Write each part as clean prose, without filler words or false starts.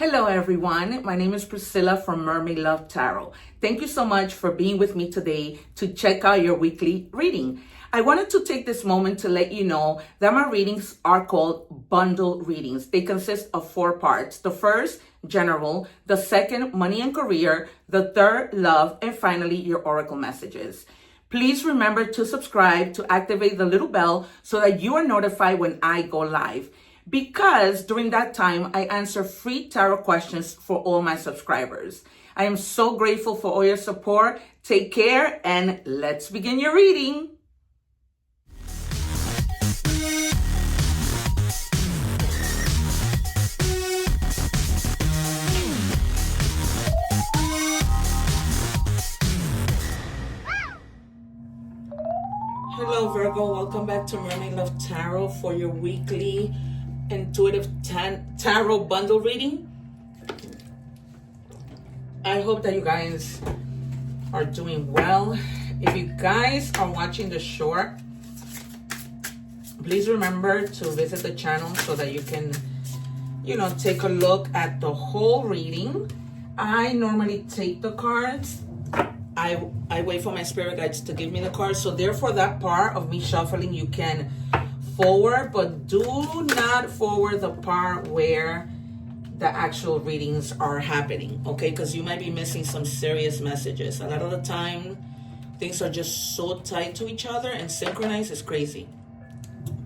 Hello everyone, my name is Priscilla from Mermaid Love Tarot. Thank you so much for being with me today to check out your weekly reading. I wanted to take this moment to let you know that my readings are called bundle readings. They consist of 4 parts. The first, general. The second, money and career. The third, love. And finally, your oracle messages. Please remember to subscribe, to activate the little bell so that you are notified when I go live. Because during that time, I answer free tarot questions for all my subscribers. I am so grateful for all your support. Take care and let's begin your reading. Hello Virgo, welcome back to Mermaid Love Tarot for your weekly intuitive tarot bundle reading. I hope that you guys are doing well. If you guys are watching the short, please remember to visit the channel so that you can, take a look at the whole reading. I normally take the cards. I wait for my spirit guides to give me the cards. So therefore that part of me shuffling, you can forward, but do not forward the part where the actual readings are happening, okay? Because you might be missing some serious messages. A lot of the time, things are just so tied to each other and synchronized, it's crazy,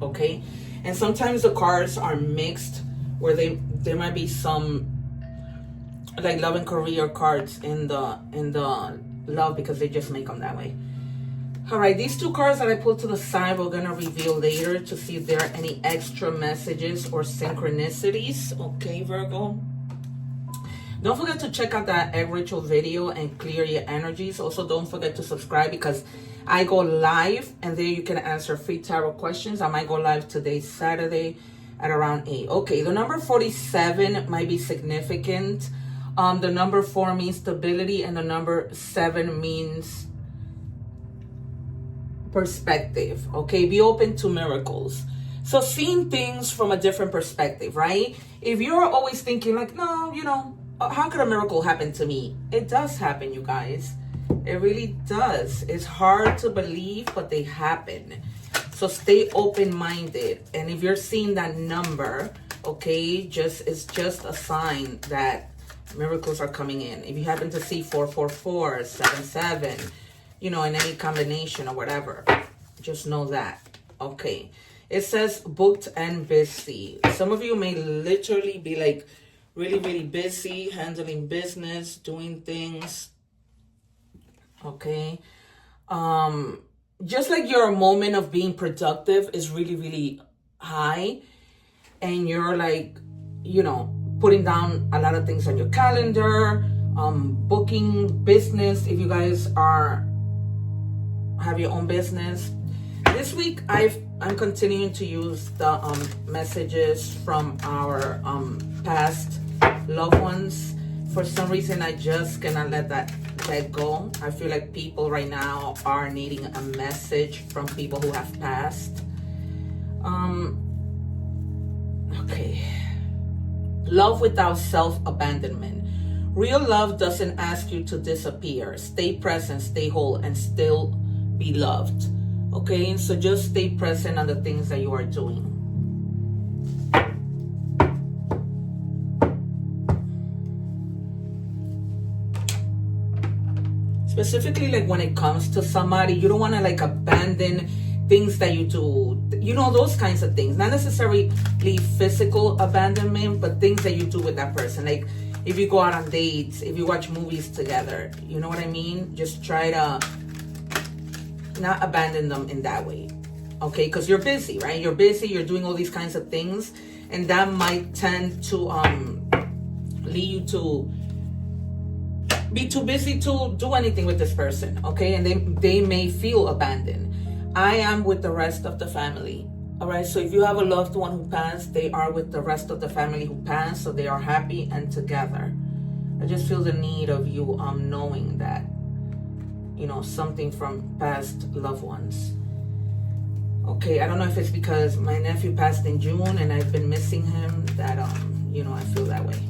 okay? And sometimes the cards are mixed where there might be some like love and career cards in the love because they just make them that way. All right, these 2 cards that I pulled to the side, we're gonna reveal later to see if there are any extra messages or synchronicities. Okay, Virgo. Don't forget to check out that egg ritual video and clear your energies. Also, don't forget to subscribe because I go live and there you can answer free tarot questions. I might go live today, Saturday, at around 8. Okay, the number 47 might be significant. The number 4 means stability and the number 7 means perspective. Okay, be open to miracles. So seeing things from a different perspective, right? If you're always thinking like, no, how could a miracle happen to me? It does happen, you guys. It really does. It's hard to believe, but they happen. So stay open-minded. And if you're seeing that number, okay, it's just a sign that miracles are coming in. If you happen to see 444, 77, in any combination or whatever, just know that. Okay, it says booked and busy. Some of you may literally be like really, really busy handling business, doing things. Okay, just like your moment of being productive is really, really high, and you're like, putting down a lot of things on your calendar, booking business. If you guys have your own business, this week I'm continuing to use the messages from our past loved ones. For some reason, I just cannot let that go. I feel like people right now are needing a message from people who have passed. Okay. Love without self-abandonment. Real love doesn't ask you to disappear. Stay present, stay whole, and still be loved. Okay, so just stay present on the things that you are doing. Specifically, like when it comes to somebody, you don't want to like abandon things that you do, those kinds of things. Not necessarily physical abandonment, but things that you do with that person. Like if you go out on dates, if you watch movies together, you know what I mean? Just try to not abandon them in that way. Okay, because you're busy, right? You're busy, you're doing all these kinds of things, and that might tend to lead you to be too busy to do anything with this person. Okay, and they may feel abandoned. I am with the rest of the family. All right, so if you have a loved one who passed, they are with the rest of the family who passed, so they are happy and together. I just feel the need of you knowing that, something from past loved ones. Okay, I don't know if it's because my nephew passed in June and I've been missing him that, I feel that way.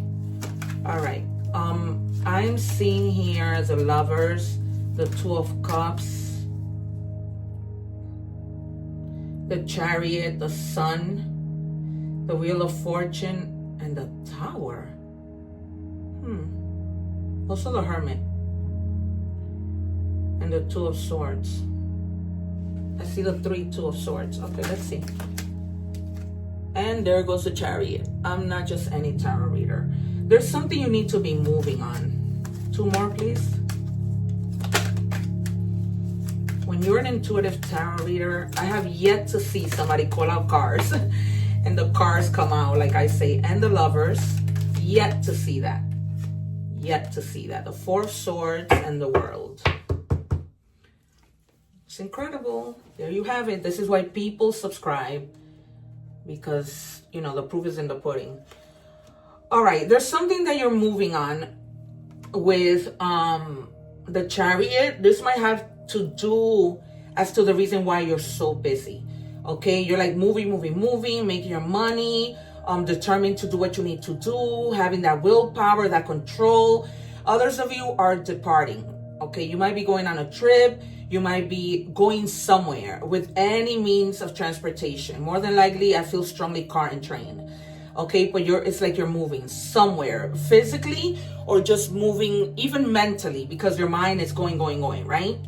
All right. I'm seeing here the Lovers, the Two of Cups, the Chariot, the Sun, the Wheel of Fortune, and the Tower. Also the Hermit. And the Two of Swords. I see the Two of Swords. Okay, let's see. And there goes the Chariot. I'm not just any tarot reader. There's something you need to be moving on. 2 more, please. When you're an intuitive tarot reader, I have yet to see somebody call out cards and the cards come out, like I say, and the Lovers. Yet to see that. Yet to see that. The 4 of Swords and the World. It's incredible. There you have it. This is why people subscribe, because, you know, the proof is in the pudding. All right, there's something that you're moving on with the Chariot. This might have to do as to the reason why you're so busy. Okay, you're like moving, making your money, determined to do what you need to do, having that willpower, that control. Others of you are departing. Okay, you might be going on a trip. You might be going somewhere with any means of transportation. More than likely, I feel strongly car and train. Okay, but it's like you're moving somewhere physically, or just moving even mentally, because your mind is going, right?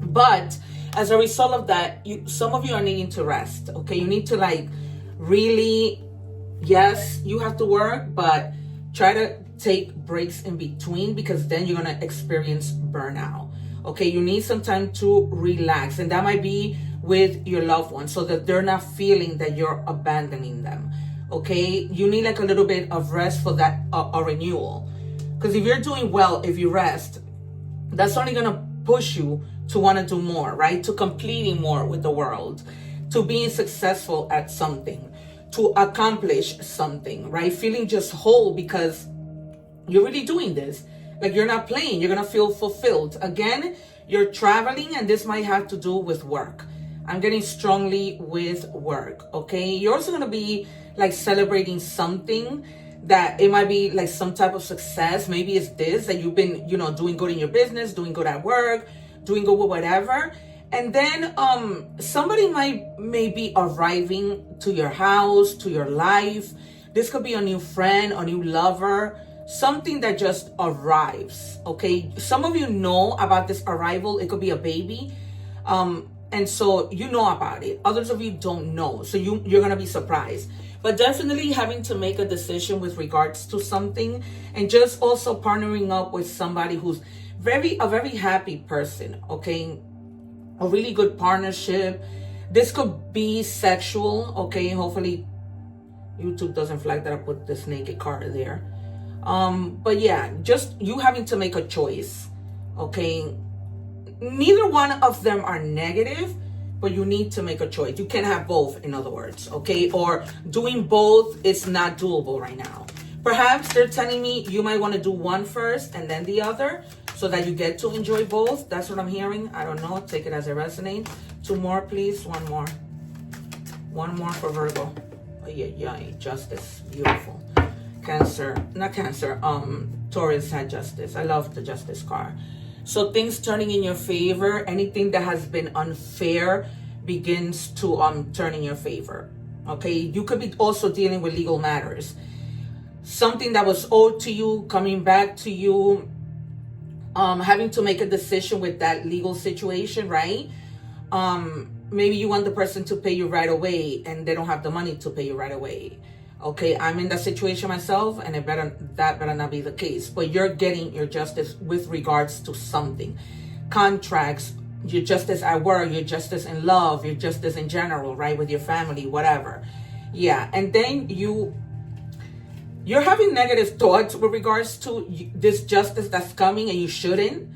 But as a result of that, some of you are needing to rest. Okay, you need to like really, yes, you have to work, but try to take breaks in between, because then you're going to experience burnout. Okay, you need some time to relax, and that might be with your loved ones, so that they're not feeling that you're abandoning them. Okay, you need like a little bit of rest for that, a renewal. Because if you're doing well, if you rest, that's only going to push you to want to do more, right? To completing more with the world, to being successful at something, to accomplish something, right? Feeling just whole because you're really doing this. Like you're not playing, you're going to feel fulfilled. Again, you're traveling, and this might have to do with work. I'm getting strongly with work, okay? You're also going to be like celebrating something that it might be like some type of success. Maybe it's this, that you've been, you know, doing good in your business, doing good at work, doing good with whatever. And then somebody may be arriving to your house, to your life. This could be a new friend, a new lover, something that just arrives, okay? Some of you know about this arrival. It could be a baby. And so you know about it. Others of you don't know. So you're going to be surprised. But definitely having to make a decision with regards to something, and just also partnering up with somebody who's a very happy person, okay? A really good partnership. This could be sexual, okay? Hopefully YouTube doesn't flag that I put this naked card there. But yeah, just you having to make a choice, okay? Neither one of them are negative, but you need to make a choice. You can't have both, in other words, okay? Or doing both is not doable right now. Perhaps they're telling me you might want to do one first and then the other, so that you get to enjoy both. That's what I'm hearing. I don't know. Take it as it resonates. 2 more, please. 1 more. 1 more for Virgo. Oh, yeah. Justice. Beautiful. Taurus had Justice. I love the Justice card. So things turning in your favor. Anything that has been unfair begins to turn in your favor. Okay, you could be also dealing with legal matters. Something that was owed to you coming back to you. Having to make a decision with that legal situation, right? Maybe you want the person to pay you right away, and they don't have the money to pay you right away. Okay, I'm in that situation myself, and that better not be the case. But you're getting your justice with regards to something. Contracts, your justice at work, your justice in love, your justice in general, right? With your family, whatever. Yeah, and then you're having negative thoughts with regards to this justice that's coming, and you shouldn't,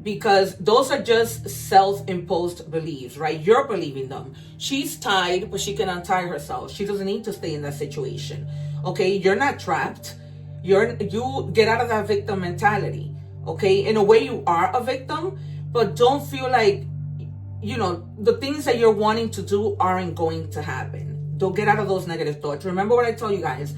because those are just self-imposed beliefs, right? You're believing them. She's tied, but she can untie herself. She doesn't need to stay in that situation. Okay, you're not trapped. You get out of that victim mentality. Okay, in a way you are a victim, but don't feel like, you know, the things that you're wanting to do aren't going to happen. Don't get out of those negative thoughts. Remember what I told you guys.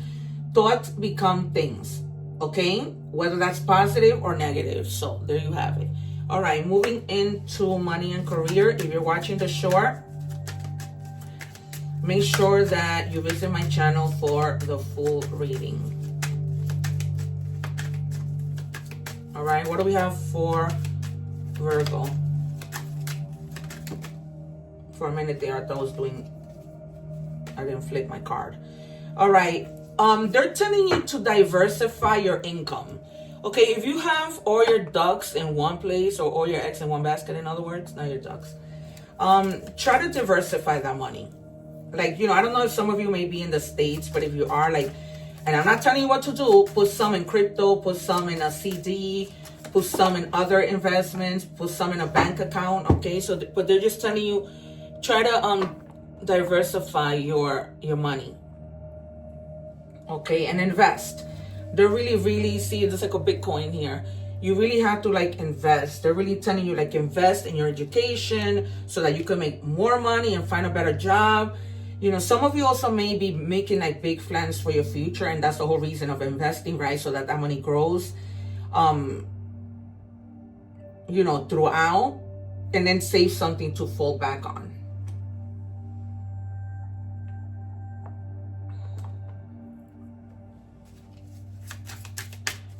Thoughts become things. Okay, whether that's positive or negative. So there you have it. All right, moving into money and career. If you're watching the short, make sure that you visit my channel for the full reading. All right, what do we have for Virgo? For a minute there, I thought I didn't flip my card. All right, they're telling you to diversify your income. Okay, if you have all your ducks in one place, or all your eggs in one basket, in other words, not your ducks, try to diversify that money. Like, I don't know if some of you may be in the States, but if you are, like, and I'm not telling you what to do, put some in crypto, put some in a CD, put some in other investments, put some in a bank account, okay? So, but they're just telling you, try to diversify your money, okay? And invest. They're really, see, there's like a Bitcoin here. You really have to like invest. They're really telling you like invest in your education so that you can make more money and find a better job. Some of you also may be making like big plans for your future, and that's the whole reason of investing, right? So that money grows, throughout, and then save something to fall back on.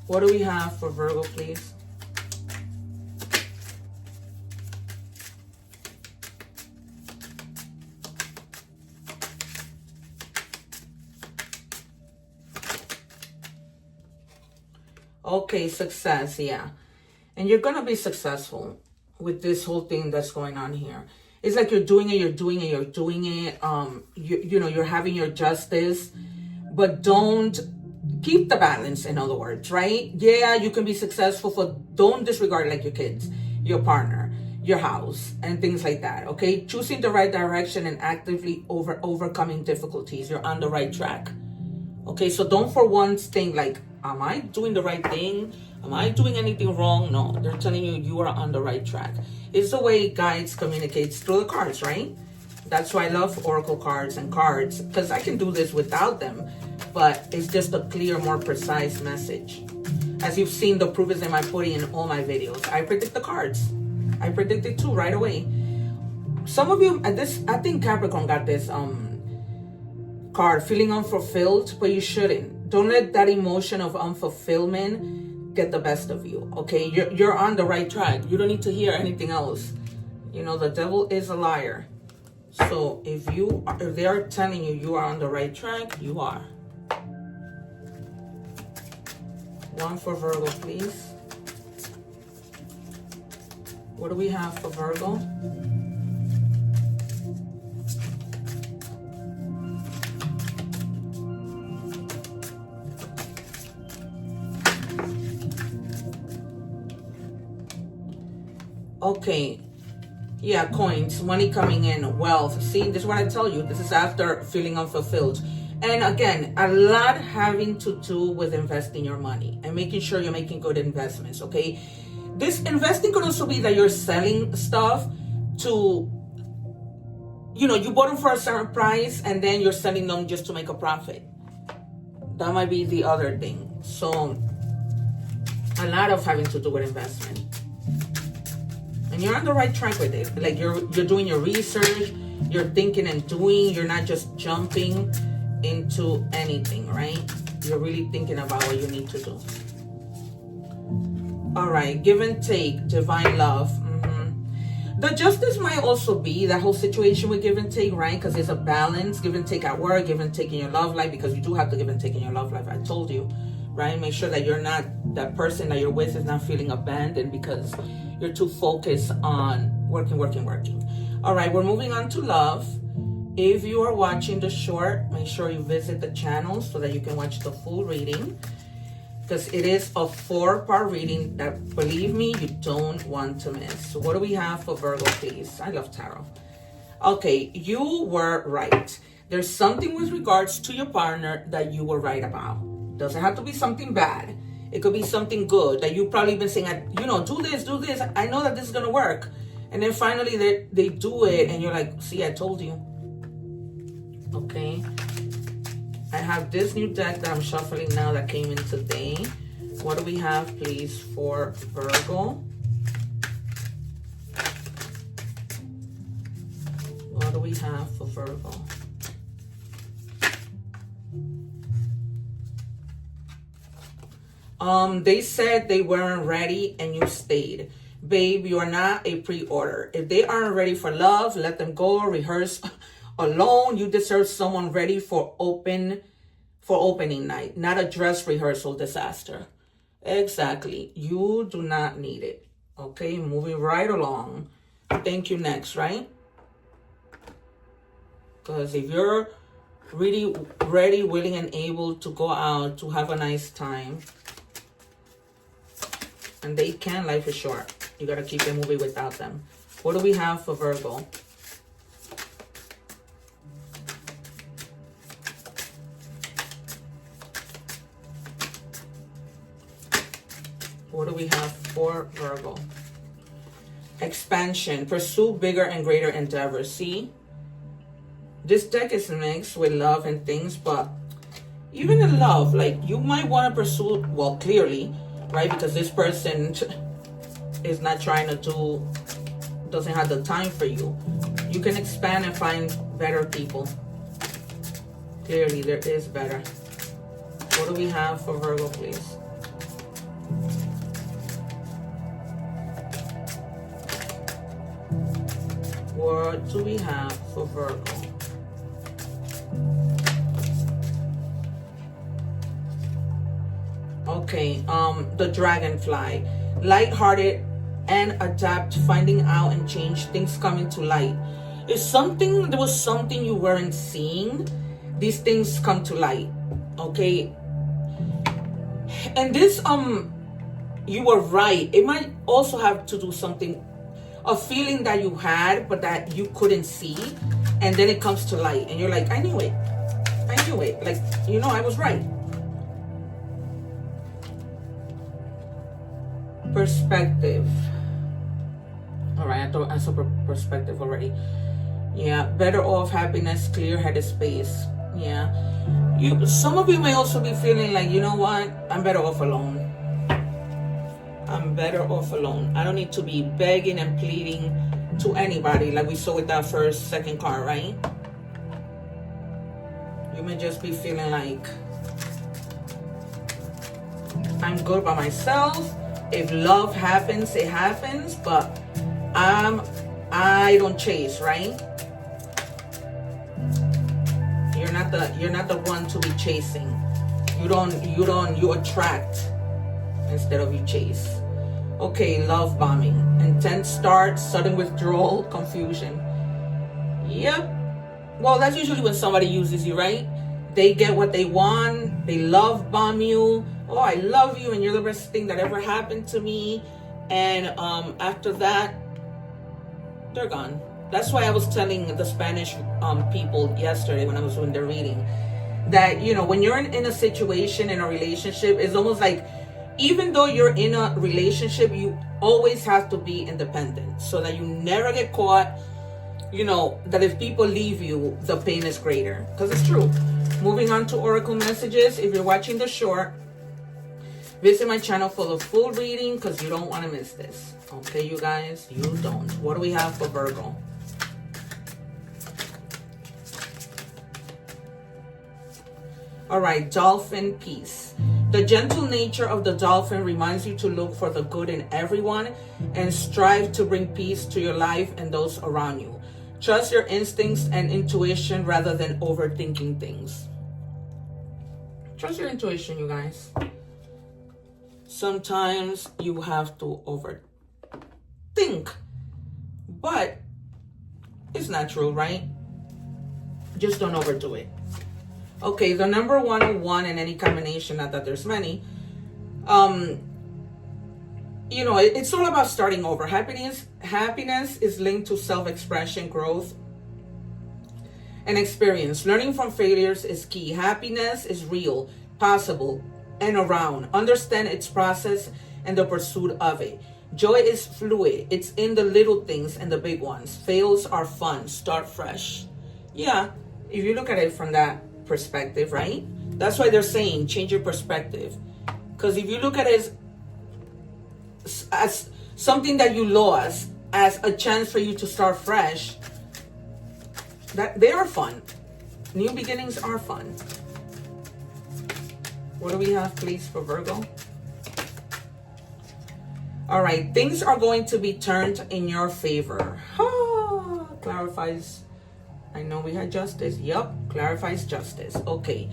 What do we have for Virgo, please? Okay, success, yeah. And you're going to be successful with this whole thing that's going on here. It's like you're doing it. You're having your justice, but don't keep the balance, in other words, right? Yeah, you can be successful, don't disregard like your kids, your partner, your house, and things like that, okay? Choosing the right direction and actively overcoming difficulties. You're on the right track, okay? So don't for once think like, am I doing the right thing? Am I doing anything wrong? No, they're telling you you are on the right track. It's the way guides communicates through the cards, right? That's why I love oracle cards and cards, because I can do this without them, but it's just a clear, more precise message. As you've seen, the proof is in my putting in all my videos. I predict the cards. I predict it too right away. Some of you, I think Capricorn got this card, feeling unfulfilled, but you shouldn't. Don't let that emotion of unfulfillment get the best of you, okay? You're on the right track. You don't need to hear anything else. The devil is a liar. So if they are telling you you are on the right track, you are. One for Virgo, please. What do we have for Virgo? Okay. Yeah, coins, money coming in, wealth. See, this is what I tell you. This is after feeling unfulfilled. And again, a lot having to do with investing your money and making sure you're making good investments, okay? This investing could also be that you're selling stuff to, you bought them for a certain price and then you're selling them just to make a profit. That might be the other thing. So, a lot of having to do with investment. And you're on the right track with it. Like you're doing your research, you're thinking and doing, you're not just jumping into anything, right? You're really thinking about what you need to do. All right, give and take, divine love. The justice might also be that whole situation with give and take, right? Because there's a balance, give and take at work, give and take in your love life, because you do have to give and take in your love life. I told you, right? Make sure that you're not, that person that you're with is not feeling abandoned because you're too focused on working. All right, we're moving on to love. If you are watching the short, make sure you visit the channel so that you can watch the full reading, because it is a 4-part reading that, believe me, you don't want to miss. So what do we have for Virgo, please? I love tarot. Okay, you were right. There's something with regards to your partner that you were right about. Doesn't have to be something bad. It could be something good that you've probably been saying, do this. I know that this is going to work. And then finally they do it and you're like, see, I told you. Okay. I have this new deck that I'm shuffling now that came in today. What do we have, please, for Virgo? What do we have for Virgo? They said they weren't ready and you stayed. Babe, you are not a pre-order. If they aren't ready for love, let them go. Rehearse alone. You deserve someone ready for opening night, not a dress rehearsal disaster. Exactly. You do not need it. Okay, moving right along. Thank you. Next, right? Because if you're really ready, willing, and able to go out to have a nice time, and they can, life is short. You got to keep it moving without them. What do we have for Virgo? What do we have for Virgo? Expansion. Pursue bigger and greater endeavors. See? This deck is mixed with love and things, but even in love, like, you might want to pursue, well, clearly, right? Because this person is not trying to doesn't have the time for you. You can expand and find better people. Clearly, there is better. What do we have for Virgo, please? What do we have for Virgo? Okay, the dragonfly. Light-hearted and adapt, finding out and change, things coming to light. There was something you weren't seeing. These things come to light. Okay. And this, you were right. It might also have to do something, a feeling that you had, but that you couldn't see. And then it comes to light. And you're like, I knew it. Like, I was right. Perspective. All right, I thought I saw perspective already. Yeah, better off, happiness, clear-headed space. Yeah. Some of you may also be feeling like, you know what? I'm better off alone. I don't need to be begging and pleading to anybody like we saw with that second card, right? You may just be feeling like, I'm good by myself. If love happens, it happens, but I don't chase, right? You're not the one to be chasing. You attract instead of you chase. Okay, love bombing. Intense start, sudden withdrawal, confusion. Yep. Well, that's usually when somebody uses you, right? They get what they want. They love bomb you. Oh, I love you and you're the best thing that ever happened to me. And after that, they're gone. That's why I was telling the Spanish people yesterday when I was doing the reading that, when you're in a situation, in a relationship, it's almost like, even though you're in a relationship, you always have to be independent so that you never get caught, that if people leave you, the pain is greater. Because it's true. Moving on to Oracle messages. If you're watching the short, visit my channel for the full reading because you don't want to miss this. Okay, you guys? You don't. What do we have for Virgo? All right, dolphin peace. The gentle nature of the dolphin reminds you to look for the good in everyone and strive to bring peace to your life and those around you. Trust your instincts and intuition rather than overthinking things. Trust your intuition, you guys. Sometimes you have to overthink, but it's natural, right? Just don't overdo it. Okay, the number 101 in any combination, not that there's many, it's all about starting over. Happiness is linked to self-expression, growth, and experience. Learning from failures is key. Happiness is real, possible, and around. Understand its process and the pursuit of it. Joy is fluid. It's in the little things and the big ones. Fails are fun. Start fresh. Yeah, if you look at it from that perspective, right? That's why they're saying change your perspective. Because if you look at it as something that you lost, as a chance for you to start fresh, that they are fun. New beginnings are fun. What do we have, please, for Virgo? All right, things are going to be turned in your favor. Clarifies. I know we had justice. Yup, clarifies justice. Okay.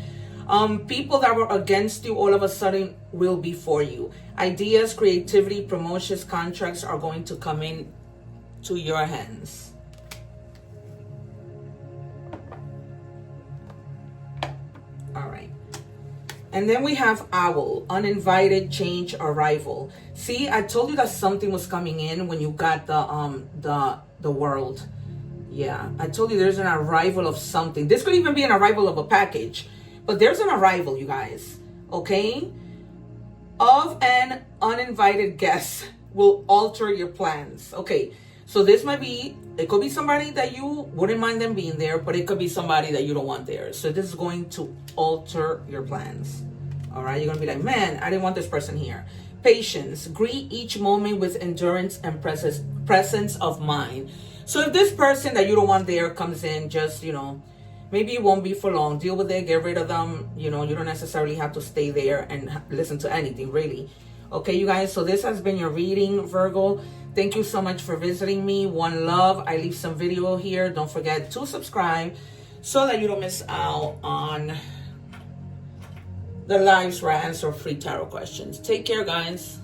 People that were against you all of a sudden will be for you. Ideas, creativity, promotions, contracts are going to come in to your hands. All right. And then we have owl, uninvited change, arrival. See, I told you that something was coming in when you got the world. Yeah, I told you there's an arrival of something. This could even be an arrival of a package, but there's an arrival, you guys. Okay, of an uninvited guest will alter your plans. Okay, so this might be, it could be somebody that you wouldn't mind them being there, but it could be somebody that you don't want there. So this is going to alter your plans. All right, you're gonna be like, man, I didn't want this person here. Patience, greet each moment with endurance and presence of mind. So if this person that you don't want there comes in, just, you know, maybe it won't be for long. Deal with it, get rid of them. You know, you don't necessarily have to stay there and listen to anything, really. Okay, you guys, so this has been your reading, Virgo. Thank you so much for visiting me. One love. I leave some video here. Don't forget to subscribe so that you don't miss out on the lives where I answer free tarot questions. Take care, guys.